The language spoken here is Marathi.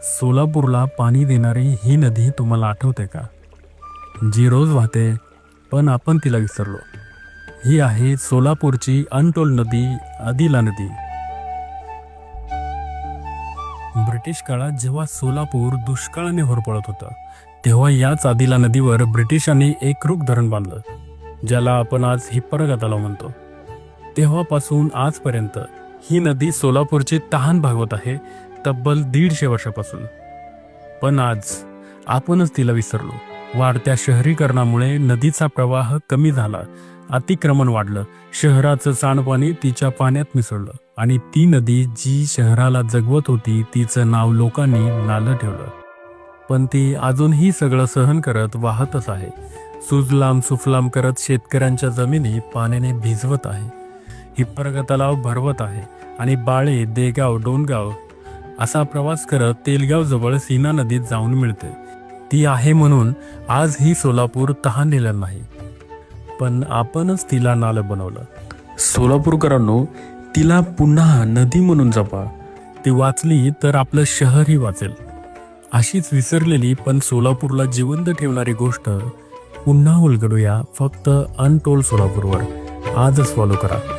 सोलापूरला पाणी देणारी ही नदी तुम्हाला आठवते का? जी रोज वाहते पण आपण तिला विसरलो. ही आहे सोलापूरची अनटोल नदी, आदिला नदी. ब्रिटिश काळात जेव्हा सोलापूर दुष्काळाने होरपळत होतं, तेव्हा याच आदिला नदीवर ब्रिटिशांनी एकरूप धरण बांधलं, ज्याला आपण आज हिप्परगा तलाव म्हणतो. तेव्हापासून आजपर्यंत ही नदी सोलापूरची तहान भागवत आहे, तब्बल 150 वर्षापासून. पण आज आपणच तिला विसरलो. वाढत्या शहरीकरणामुळे नदीचा प्रवाह कमी झाला, अतिक्रमण वाढलं, शहराचं सांडपाणी तिच्या पाण्यात मिसळलं आणि ती नदी जी शहराला जगवत होती तिचं नाव लोकांनी नालं ठेवलं. पण ती अजूनही सगळं सहन करत वाहतच आहे. सुजलाम सुफलाम करत शेतकऱ्यांच्या जमिनी पाण्याने भिजवत आहे. हिप्परगा तलाव भरवत आहे आणि बाळे, देगाव, डोणगाव असा प्रवास करत तेलगाव जवळ सीना नदीत जाऊन मिळते. ती आहे म्हणून आज ही सोलापूर तहानलेलं नाही, पण आपणच तिला नालं बनवलं. सोलापूरकरांनो, तिला पुन्हा नदी म्हणून जपा. ती वाचली तर आपलं शहरही वाचेल. अशीच विसरलेली पण सोलापूरला जिवंत ठेवणारी गोष्ट पुन्हा उलगडूया फक्त अनटोल्ड सोलापूरवर. आजच फॉलो करा.